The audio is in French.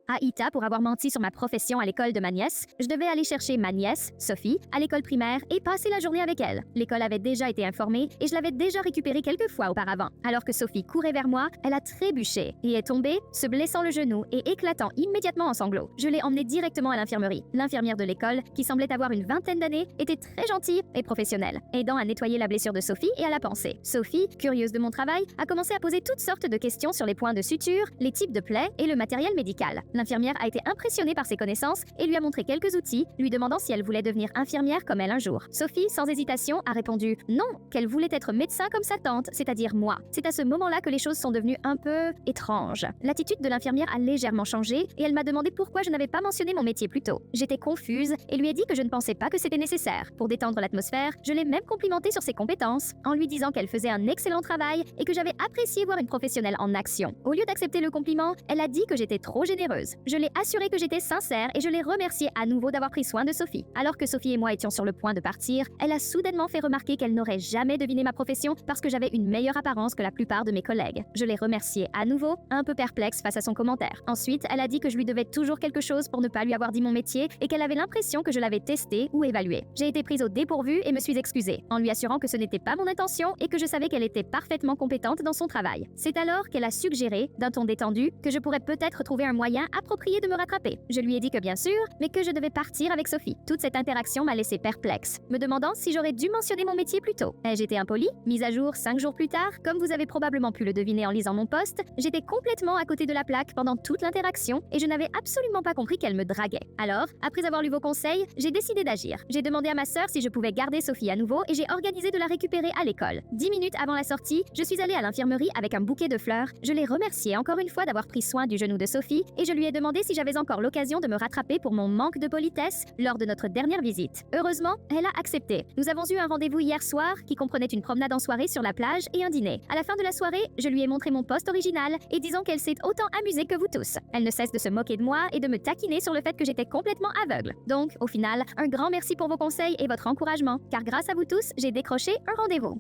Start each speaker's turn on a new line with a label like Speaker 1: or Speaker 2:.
Speaker 1: à ITA pour avoir menti sur ma profession à l'école de ma nièce. Je devais aller chercher ma nièce, Sophie, à l'école primaire et passer la journée avec elle. L'école avait déjà été informée et je l'avais déjà récupérée quelques fois auparavant. Alors que Sophie courait vers moi, elle a trébuché et est tombée, se blessant le genou et éclatant immédiatement en sanglots. Je l'ai emmenée directement à l'infirmerie. L'infirmière de l'école, qui semblait avoir une vingtaine d'années, était très gentille et professionnelle, aidant à nettoyer la blessure de Sophie et à la panser. Sophie, curieuse de mon travail, a commencé à poser toutes sortes de questions sur les points de suture, les types de plaies et le matériel médical. L'infirmière a été impressionnée par ses connaissances et lui a montré quelques outils, lui demandant si elle voulait devenir infirmière comme elle un jour. Sophie, sans hésitation, a répondu non, qu'elle voulait être médecin comme sa tante, c'est-à-dire moi. C'est à ce moment-là que les choses sont devenues un peu étranges. L'attitude de l'infirmière a légèrement changé et elle m'a demandé pourquoi je n'avais pas mentionné mon métier plus tôt. J'étais confuse et lui ai dit que je ne pensais pas que c'était nécessaire. Pour détendre l'atmosphère, je l'ai même complimentée sur ses compétences, en lui disant qu'elle faisait un excellent travail et que j'avais apprécié voir une professionnelle en action. Au lieu d'accepter le compliment, elle a dit que j'étais trop généreuse. Je l'ai assuré que j'étais sincère et je l'ai remerciée à nouveau d'avoir pris soin de Sophie. Alors que Sophie et moi étions sur le point de partir, elle a soudainement fait remarquer qu'elle n'aurait jamais deviné ma profession parce que j'avais une meilleure apparence que la plupart de mes collègues. Je l'ai remerciée à nouveau, un peu perplexe face à son commentaire. Ensuite, elle a dit que je lui devais toujours quelque chose pour ne pas lui avoir dit mon métier et qu'elle avait l'impression que je l'avais testé ou évalué. J'ai été prise au dépourvu et me suis excusée, en lui assurant que ce n'était pas mon intention et que je savais qu'elle était parfaitement compétente dans son travail. C'est alors qu'elle a suggéré, d'un ton détendu, que je pourrais peut-être trouver un moyen approprié de me rattraper. Je lui ai dit que bien sûr, mais que je devais partir avec Sophie. Toute cette interaction m'a laissé perplexe, me demandant si j'aurais dû mentionner mon métier plus tôt. Ai-je été impolie? Mise à jour 5 jours plus tard, comme vous avez probablement pu le deviner en lisant mon post, j'étais complètement à côté de la plaque pendant toute l'interaction et je n'avais absolument pas compris qu'elle me draguait. Alors, après avoir lu vos conseils, j'ai décidé d'agir. J'ai demandé à ma sœur si je pouvais garder Sophie à nouveau et j'ai organisé de la récupérer à l'école. 10 minutes avant la sortie, je suis allée à l'infirmerie avec un bouquet de fleurs. Je l'ai remerciée encore une fois d'avoir pris soin du genou de Sophie et je lui ai demandé si j'avais encore l'occasion de me rattraper pour mon manque de politesse lors de notre dernière visite. Heureusement, elle a accepté. Nous avons eu un rendez-vous hier soir qui comprenait une promenade en soirée sur la plage et un dîner. À la fin de la soirée, je lui ai montré mon post original et disons qu'elle s'est autant amusée que vous tous. Elle ne cesse de se moquer de moi et de me taquiner sur le fait que j'étais complètement aveugle. Donc, au final, un grand merci pour vos conseils et votre encouragement, car grâce à vous tous, j'ai décroché un rendez-vous.